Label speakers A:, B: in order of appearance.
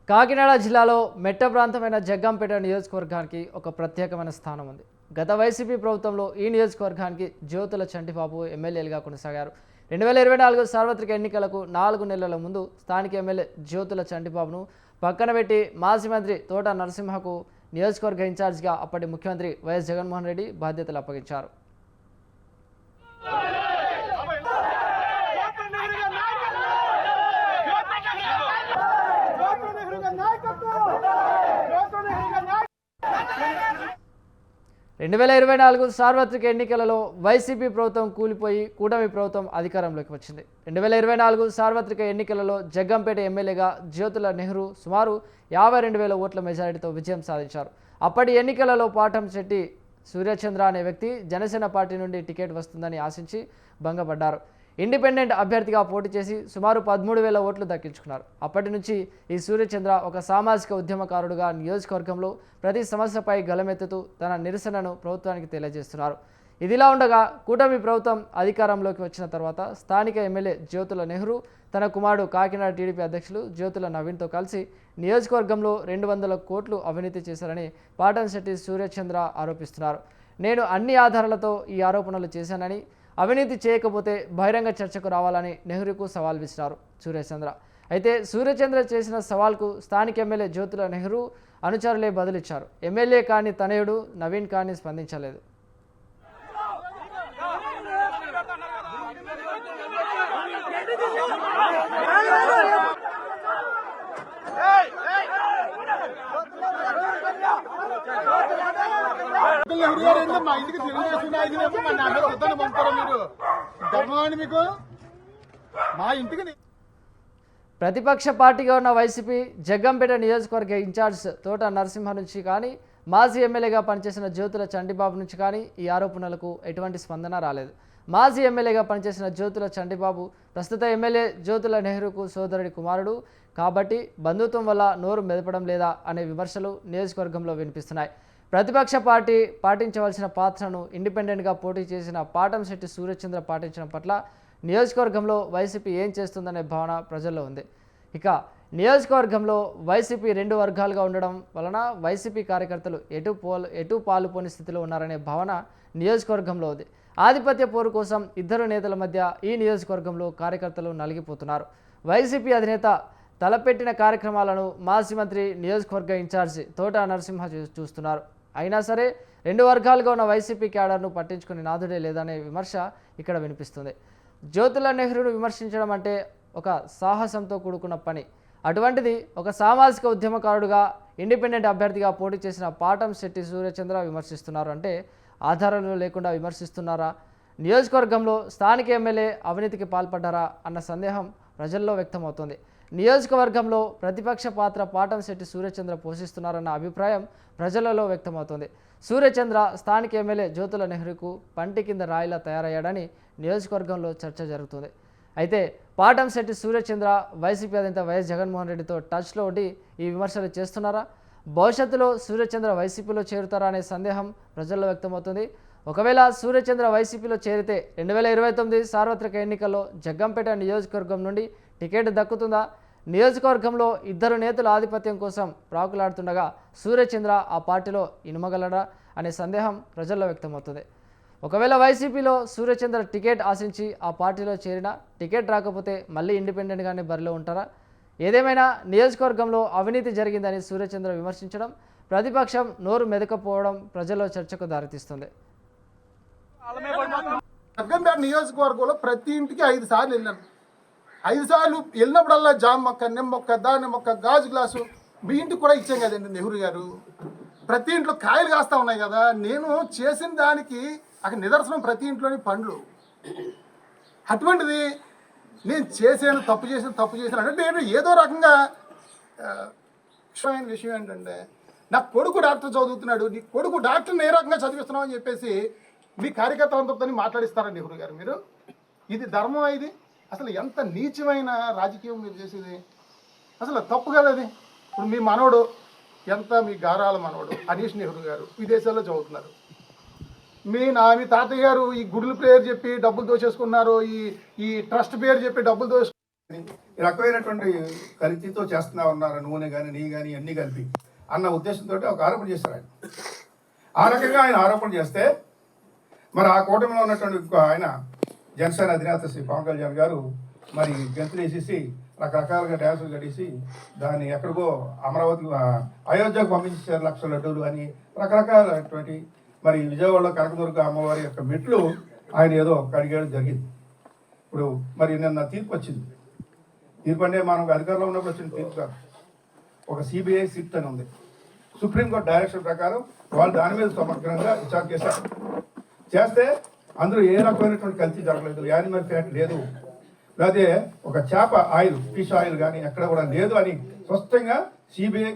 A: కాకినాడ జిల్లాలో మెట్ట ప్రాంతమైన జగ్గంపేట నియోజకవర్గానికి ఒక ప్రత్యేకమైన స్థానం ఉంది. గత వైసీపీ ప్రభుత్వంలో ఈ నియోజకవర్గానికి జ్యోతుల చంటిబాబు ఎమ్మెల్యేలుగా కొనసాగారు. 2024 సార్వత్రిక ఎన్నికలకు 4 నెలల ముందు స్థానిక ఎమ్మెల్యే జ్యోతుల చంటిబాబును పక్కన పెట్టి మాజీ మంత్రి తోట నరసింహకు నియోజకవర్గ ఇన్ఛార్జిగా అప్పటి ముఖ్యమంత్రి వైఎస్ జగన్మోహన్ రెడ్డి బాధ్యతలు అప్పగించారు. రెండు 2024 సార్వత్రిక ఎన్నికలలో వైసీపీ ప్రభుత్వం కూలిపోయి కూటమి ప్రభుత్వం అధికారంలోకి వచ్చింది. 2024 సార్వత్రిక ఎన్నికలలో జగ్గంపేట ఎమ్మెల్యేగా జ్యోతుల నెహ్రూ సుమారు 52,000 ఓట్ల మెజారిటీతో విజయం సాధించారు. అప్పటి ఎన్నికలలో పాటంశెట్టి సూర్యచంద్ర అనే వ్యక్తి జనసేన పార్టీ నుండి టికెట్ వస్తుందని ఆశించి భంగపడ్డారు. ఇండిపెండెంట్ అభ్యర్థిగా పోటీ చేసి సుమారు 13,000 ఓట్లు దక్కించుకున్నారు. అప్పటి నుంచి ఈ సూర్యచంద్ర ఒక సామాజిక ఉద్యమకారుడుగా నియోజకవర్గంలో ప్రతి సమస్యపై గలమెత్తుతూ తన నిరసనను ప్రభుత్వానికి తెలియజేస్తున్నారు. ఇదిలా ఉండగా కూటమి ప్రభుత్వం అధికారంలోకి వచ్చిన తర్వాత స్థానిక ఎమ్మెల్యే జ్యోతుల నెహ్రూ తన కుమారుడు కాకినాడ టీడీపీ అధ్యక్షులు జ్యోతుల నవీన్తో కలిసి నియోజకవర్గంలో 200 కోట్లు అవినీతి చేశారని పాటంశెట్టి సూర్యచంద్ర ఆరోపిస్తున్నారు. నేను అన్ని ఆధారాలతో ఈ ఆరోపణలు చేశానని, అవినీతి చేయకపోతే బహిరంగ చర్చకు రావాలని నెహ్రూకు సవాల్ విసిరారు సూర్యచంద్ర. అయితే సూర్యచంద్ర చేసిన సవాల్కు స్థానిక ఎమ్మెల్యే జ్యోతుల నెహ్రూ అనుచరులే బదులిచ్చారు. ఎమ్మెల్యే కాని తనయుడు నవీన్ కానీ స్పందించలేదు.
B: మా ఇంటికి తెలుగుదేశం నాయకులేమో మా నాన్న వద్దని పంపుతారా మీరు? ధర్మం మీకు మా ఇంటికి.
A: ప్రతిపక్ష పార్టీగా ఉన్న వైసీపీ జగ్గంపేట నియోజకవర్గ ఇన్ఛార్జ్ తోట నరసింహ నుంచి కానీ, మాజీ ఎమ్మెల్యేగా పనిచేసిన జ్యోతుల చంటిబాబు నుంచి కానీ ఈ ఆరోపణలకు ఎటువంటి స్పందన రాలేదు. మాజీ ఎమ్మెల్యేగా పనిచేసిన జ్యోతుల చంటిబాబు ప్రస్తుత ఎమ్మెల్యే జ్యోతుల నెహ్రూకు సోదరుడి కుమారుడు కాబట్టి బంధుత్వం వల్ల నోరు మెదపడం లేదా అనే విమర్శలు నియోజకవర్గంలో వినిపిస్తున్నాయి. ప్రతిపక్ష పార్టీ పాటించవలసిన పాత్రను ఇండిపెండెంట్గా పోటీ చేసిన పాటంశెట్టి సూర్యచంద్ర పాటించడం పట్ల నియోజకవర్గంలో వైసీపీ ఏం చేస్తుందనే భావన ప్రజల్లో ఉంది. ఇక నియోజకవర్గంలో వైసీపీ 2 వర్గాలుగా ఉండడం వలన వైసీపీ కార్యకర్తలు ఎటు పాలుపోని స్థితిలో ఉన్నారనే భావన నియోజకవర్గంలో ఉంది. ఆధిపత్య పోరు కోసం ఇద్దరు నేతల మధ్య ఈ నియోజకవర్గంలో కార్యకర్తలు నలిగిపోతున్నారు. వైసీపీ అధినేత తలపెట్టిన కార్యక్రమాలను మాజీ మంత్రి నియోజకవర్గ ఇన్ఛార్జి తోట నరసింహ చూస్తున్నారు. అయినా సరే 2 వర్గాలుగా ఉన్న వైసీపీ క్యాడర్ను పట్టించుకునే నాదుడే లేదనే విమర్శ ఇక్కడ వినిపిస్తుంది. జ్యోతుల నెహ్రూను విమర్శించడం అంటే ఒక సాహసంతో కూడుకున్న పని. అటువంటిది ఒక సామాజిక ఉద్యమకారుడుగా ఇండిపెండెంట్ అభ్యర్థిగా పోటీ చేసిన పాటంశెట్టి సూర్యచంద్ర విమర్శిస్తున్నారు అంటే ఆధారాలు లేకుండా విమర్శిస్తున్నారా? నియోజకవర్గంలో స్థానిక ఎమ్మెల్యే అవినీతికి పాల్పడ్డారా అన్న సందేహం ప్రజల్లో వ్యక్తమవుతోంది. నియోజకవర్గంలో ప్రతిపక్ష పాత్ర పాటంశెట్టి సూర్యచంద్ర పోషిస్తున్నారన్న అభిప్రాయం ప్రజలలో వ్యక్తమవుతోంది. సూర్యచంద్ర స్థానిక ఎమ్మెల్యే జ్యోతుల నెహ్రూకు పంటి కింద రాయిలా తయారయ్యాడని నియోజకవర్గంలో చర్చ జరుగుతుంది. అయితే పాటంశెట్టి సూర్యచంద్ర వైసీపీ అధినేత వైఎస్ జగన్మోహన్ రెడ్డితో టచ్లో ఉండి ఈ విమర్శలు చేస్తున్నారా? భవిష్యత్తులో సూర్యచంద్ర వైసీపీలో చేరుతారా అనే సందేహం ప్రజల్లో వ్యక్తమవుతుంది. ఒకవేళ సూర్యచంద్ర వైసీపీలో చేరితే 2029 సార్వత్రిక ఎన్నికల్లో జగ్గంపేట నియోజకవర్గం నుండి టికెట్ దక్కుతుందా? నియోజకవర్గంలో ఇద్దరు నేతల ఆధిపత్యం కోసం ప్రాకులాడుతుండగా సూర్యచంద్ర ఆ పార్టీలో ఇనుమగలరా అనే సందేహం ప్రజల్లో వ్యక్తమవుతుంది. ఒకవేళ వైసీపీలో సూర్యచంద్ర టికెట్ ఆశించి ఆ పార్టీలో చేరినా టికెట్ రాకపోతే మళ్ళీ ఇండిపెండెంట్గానే బరిలో ఉంటారా? ఏదేమైనా నియోజకవర్గంలో అవినీతి జరిగిందని సూర్యచంద్ర విమర్శించడం, ప్రతిపక్షం నోరు మెదకపోవడం ప్రజల్లో చర్చకు దారితీస్తుంది.
B: జగ్గంపేట నియోజకవర్గంలో ప్రతి ఇంటికి 5 సార్లు వెళ్ళాను. 5 సార్లు వెళ్ళినప్పుడల్లా జామ మొక్క, నిమ్మ మొక్క, దాని మొక్క, గాజు గ్లాసు మీ ఇంటికి కూడా ఇచ్చాం కదండి నెహ్రూ గారు. ప్రతి ఇంట్లో కాయలు కాస్తా ఉన్నాయి కదా. నేను చేసిన దానికి అక్కడ నిదర్శనం ప్రతి ఇంట్లోని పండ్లు. అటువంటిది నేను చేశాను, తప్పు చేశాను అంటే నేను ఏదో రకంగా విషయం ఏంటంటే నా కొడుకు డాక్టర్ చదువుతున్నాడు, నీ కొడుకు డాక్టర్ని ఏ రకంగా చదివిస్తున్నావు అని చెప్పేసి మీ కార్యకర్తలంతా మాట్లాడిస్తారండి నెహ్రూ గారు. మీరు ఇది ధర్మం, ఇది అసలు ఎంత నీచమైన రాజకీయం మీరు చేసేది, అసలు తప్పు కదా అది. ఇప్పుడు మీ మనవడు మీ గారాల మనవడు అనీష్ నెహ్రూ గారు విదేశాల్లో చదువుతున్నారు. మీ తాతయ్య గారు ఈ గుడుల పేరు చెప్పి డబ్బులు దోచేసుకున్నారు, ఈ ట్రస్ట్ పేరు చెప్పి డబ్బులు దోచుకున్నారు.
C: ఈ రకమైనటువంటి కల్తీతో చేస్తున్నా ఉన్నారు, నూనె కానీ నెయ్యి కానీ అన్నీ కలిపి అన్న ఉద్దేశంతో ఒక ఆరోపణ చేశారు ఆయన. ఆ రకంగా ఆయన ఆరోపణ చేస్తే మరి ఆ కూటమిలో ఉన్నటువంటి ఇంకో ఆయన జనసేన అధినేత శ్రీ పవన్ కళ్యాణ్ గారు మరి గంతులు వేసేసి రకరకాలుగా డ్యాన్సులు కట్టేసి దాన్ని ఎక్కడికో అమరావతి అయోధ్యకు పంపించారు 1,00,000 లడ్డూలు అని రకరకాలైనటువంటి మరి విజయవాడలో కనకదుర్గ అమ్మవారి యొక్క మెట్లు ఆయన ఏదో కడిగేయడం జరిగింది. ఇప్పుడు మరి నిన్న తీర్పు వచ్చింది. తీర్పు అంటే మనం అధికారంలో ఉన్నప్పుడు వచ్చిన తీర్పు కాదు, ఒక సిబిఐ సిట్ అని ఉంది. సుప్రీంకోర్టు డైరెక్షన్ ప్రకారం వాళ్ళు దాని మీద సమగ్రంగా విచారణ చేశారు. చేస్తే అందులో ఏ రకమైనటువంటి కల్తీ జరగలేదు, యానిమల్ ఫ్యాట్ లేదు, లేకపోతే ఒక చేప ఆయిల్ ఫిష్ ఆయిల్ కానీ ఎక్కడ కూడా లేదు అని స్పష్టంగా సిబిఐ